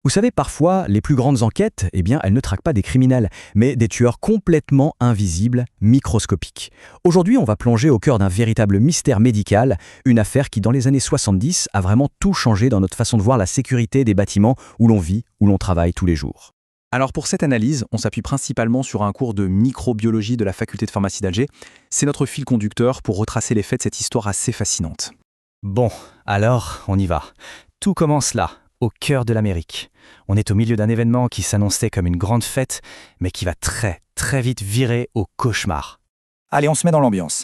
Vous savez, parfois, les plus grandes enquêtes, elles ne traquent pas des criminels, mais des tueurs complètement invisibles, microscopiques. Aujourd'hui, on va plonger au cœur d'un véritable mystère médical, une affaire qui, dans les années 70, a vraiment tout changé dans notre façon de voir la sécurité des bâtiments où l'on vit, où l'on travaille tous les jours. Alors pour cette analyse, on s'appuie principalement sur un cours de microbiologie de la faculté de pharmacie d'Alger. C'est notre fil conducteur pour retracer les faits de cette histoire assez fascinante. Bon, alors, on y va. Tout commence là, au cœur de l'Amérique. On est au milieu d'un événement qui s'annonçait comme une grande fête, mais qui va très, très vite virer au cauchemar. Allez, on se met dans l'ambiance.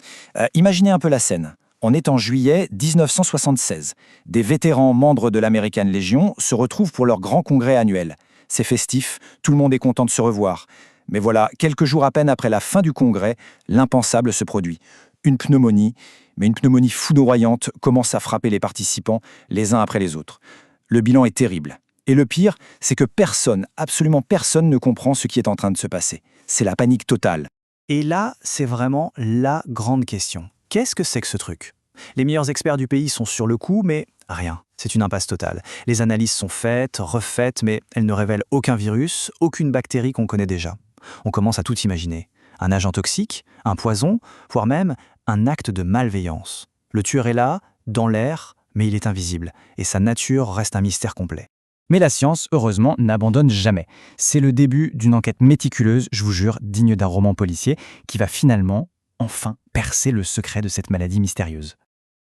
Imaginez un peu la scène. On est en juillet 1976. Des vétérans membres de l'American Legion se retrouvent pour leur grand congrès annuel. C'est festif, tout le monde est content de se revoir. Mais voilà, quelques jours à peine après la fin du congrès, l'impensable se produit. Une pneumonie, mais une pneumonie foudroyante commence à frapper les participants, les uns après les autres. Le bilan est terrible. Et le pire, c'est que personne, absolument personne ne comprend ce qui est en train de se passer. C'est la panique totale. Et là, c'est vraiment la grande question. Qu'est-ce que c'est que ce truc? Les meilleurs experts du pays sont sur le coup, mais rien. C'est une impasse totale. Les analyses sont faites, refaites, mais elles ne révèlent aucun virus, aucune bactérie qu'on connaît déjà. On commence à tout imaginer. Un agent toxique, un poison, voire même un acte de malveillance. Le tueur est là, dans l'air, mais il est invisible, et sa nature reste un mystère complet. Mais la science, heureusement, n'abandonne jamais. C'est le début d'une enquête méticuleuse, je vous jure, digne d'un roman policier, qui va finalement, enfin, percer le secret de cette maladie mystérieuse.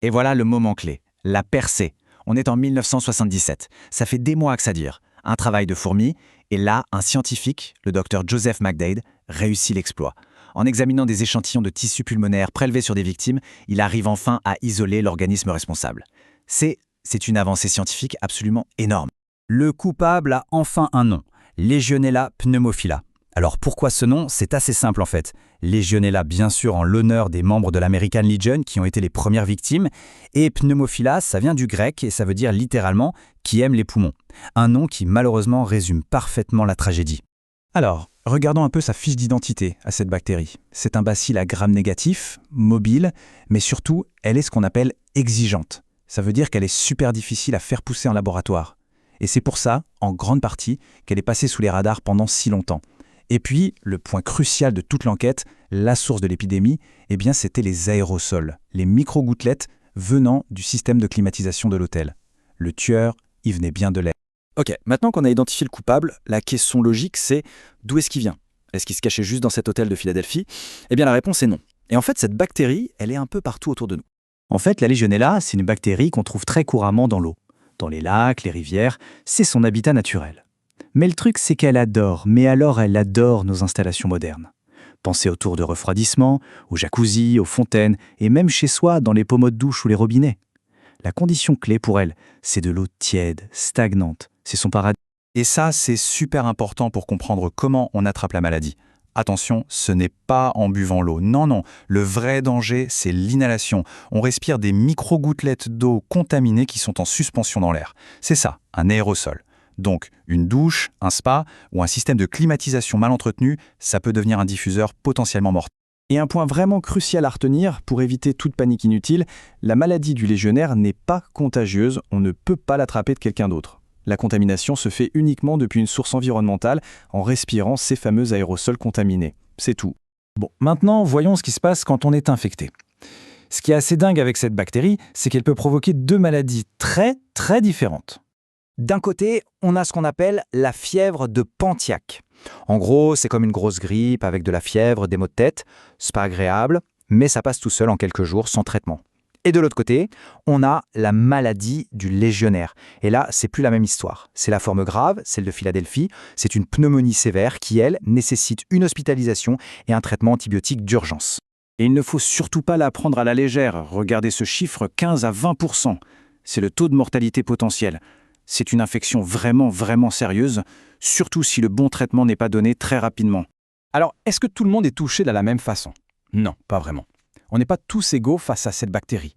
Et voilà le moment clé, la percée. On est en 1977. Ça fait des mois que ça dure. Un travail de fourmi, et là, un scientifique, le docteur Joseph McDade, réussit l'exploit. En examinant des échantillons de tissu pulmonaire prélevés sur des victimes, il arrive enfin à isoler l'organisme responsable. C'est une avancée scientifique absolument énorme. Le coupable a enfin un nom, Legionella pneumophila. Alors pourquoi ce nom? C'est assez simple en fait. Legionella bien sûr en l'honneur des membres de l'American Legion qui ont été les premières victimes, et pneumophila ça vient du grec et ça veut dire littéralement « qui aime les poumons ». Un nom qui malheureusement résume parfaitement la tragédie. Alors, regardons un peu sa fiche d'identité à cette bactérie. C'est un bacille à gram négatif, mobile, mais surtout, elle est ce qu'on appelle exigeante. Ça veut dire qu'elle est super difficile à faire pousser en laboratoire. Et c'est pour ça, en grande partie, qu'elle est passée sous les radars pendant si longtemps. Et puis, le point crucial de toute l'enquête, la source de l'épidémie, c'était les aérosols, les micro-gouttelettes venant du système de climatisation de l'hôtel. Le tueur y venait bien de l'air. Ok, maintenant qu'on a identifié le coupable, la question logique c'est d'où est-ce qu'il vient? Est-ce qu'il se cachait juste dans cet hôtel de Philadelphie? Eh bien la réponse est non. Et en fait, cette bactérie, elle est un peu partout autour de nous. En fait, la Legionella, c'est une bactérie qu'on trouve très couramment dans l'eau. Dans les lacs, les rivières, c'est son habitat naturel. Mais le truc, c'est qu'elle adore, mais alors elle adore nos installations modernes. Pensez aux tours de refroidissement, aux jacuzzis, aux fontaines, et même chez soi, dans les pommeaux de douche ou les robinets. La condition clé pour elle, c'est de l'eau tiède, stagnante. C'est son paradis. Et ça, c'est super important pour comprendre comment on attrape la maladie. Attention, ce n'est pas en buvant l'eau. Non, non. Le vrai danger, c'est l'inhalation. On respire des micro-gouttelettes d'eau contaminées qui sont en suspension dans l'air. C'est ça, un aérosol. Donc, une douche, un spa ou un système de climatisation mal entretenu, ça peut devenir un diffuseur potentiellement mortel. Et un point vraiment crucial à retenir, pour éviter toute panique inutile, la maladie du légionnaire n'est pas contagieuse, on ne peut pas l'attraper de quelqu'un d'autre. La contamination se fait uniquement depuis une source environnementale, en respirant ces fameux aérosols contaminés. C'est tout. Bon, maintenant, voyons ce qui se passe quand on est infecté. Ce qui est assez dingue avec cette bactérie, c'est qu'elle peut provoquer deux maladies très, très différentes. D'un côté, on a ce qu'on appelle la fièvre de Pontiac. En gros, c'est comme une grosse grippe avec de la fièvre, des maux de tête. C'est pas agréable, mais ça passe tout seul en quelques jours sans traitement. Et de l'autre côté, on a la maladie du légionnaire. Et là, c'est plus la même histoire. C'est la forme grave, celle de Philadelphie. C'est une pneumonie sévère qui, elle, nécessite une hospitalisation et un traitement antibiotique d'urgence. Et il ne faut surtout pas la prendre à la légère. Regardez ce chiffre, 15 à 20%. C'est le taux de mortalité potentiel. C'est une infection vraiment, vraiment sérieuse, surtout si le bon traitement n'est pas donné très rapidement. Alors, est-ce que tout le monde est touché de la même façon? Non, pas vraiment. On n'est pas tous égaux face à cette bactérie.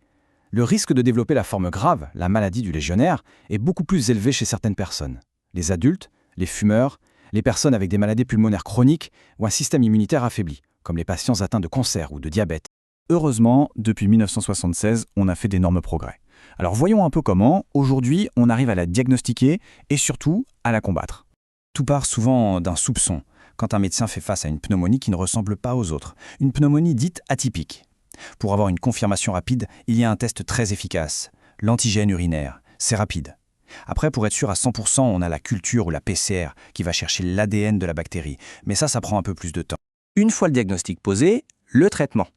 Le risque de développer la forme grave, la maladie du légionnaire, est beaucoup plus élevé chez certaines personnes. Les adultes, les fumeurs, les personnes avec des maladies pulmonaires chroniques ou un système immunitaire affaibli, comme les patients atteints de cancer ou de diabète. Heureusement, depuis 1976, on a fait d'énormes progrès. Alors voyons un peu comment, aujourd'hui, on arrive à la diagnostiquer et surtout à la combattre. Tout part souvent d'un soupçon, quand un médecin fait face à une pneumonie qui ne ressemble pas aux autres, une pneumonie dite atypique. Pour avoir une confirmation rapide, il y a un test très efficace, l'antigène urinaire. C'est rapide. Après, pour être sûr à 100%, on a la culture ou la PCR qui va chercher l'ADN de la bactérie, mais ça prend un peu plus de temps. Une fois le diagnostic posé, le traitement.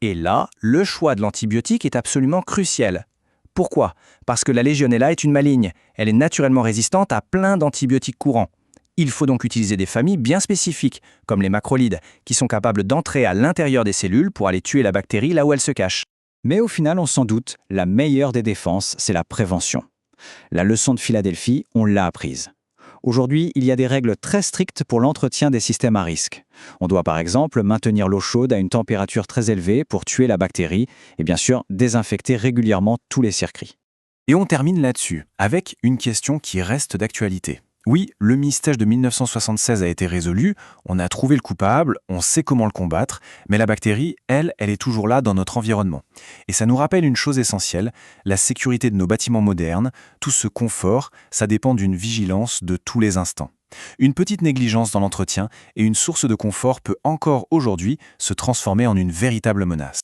Et là, le choix de l'antibiotique est absolument crucial. Pourquoi? Parce que la Legionella est une maligne. Elle est naturellement résistante à plein d'antibiotiques courants. Il faut donc utiliser des familles bien spécifiques, comme les macrolides, qui sont capables d'entrer à l'intérieur des cellules pour aller tuer la bactérie là où elle se cache. Mais au final, on s'en doute, la meilleure des défenses, c'est la prévention. La leçon de Philadelphie, on l'a apprise. Aujourd'hui, il y a des règles très strictes pour l'entretien des systèmes à risque. On doit par exemple maintenir l'eau chaude à une température très élevée pour tuer la bactérie et bien sûr désinfecter régulièrement tous les circuits. Et on termine là-dessus, avec une question qui reste d'actualité. Oui, le mystère de 1976 a été résolu, on a trouvé le coupable, on sait comment le combattre, mais la bactérie, elle est toujours là dans notre environnement. Et ça nous rappelle une chose essentielle, la sécurité de nos bâtiments modernes, tout ce confort, ça dépend d'une vigilance de tous les instants. Une petite négligence dans l'entretien et une source de confort peut encore aujourd'hui se transformer en une véritable menace.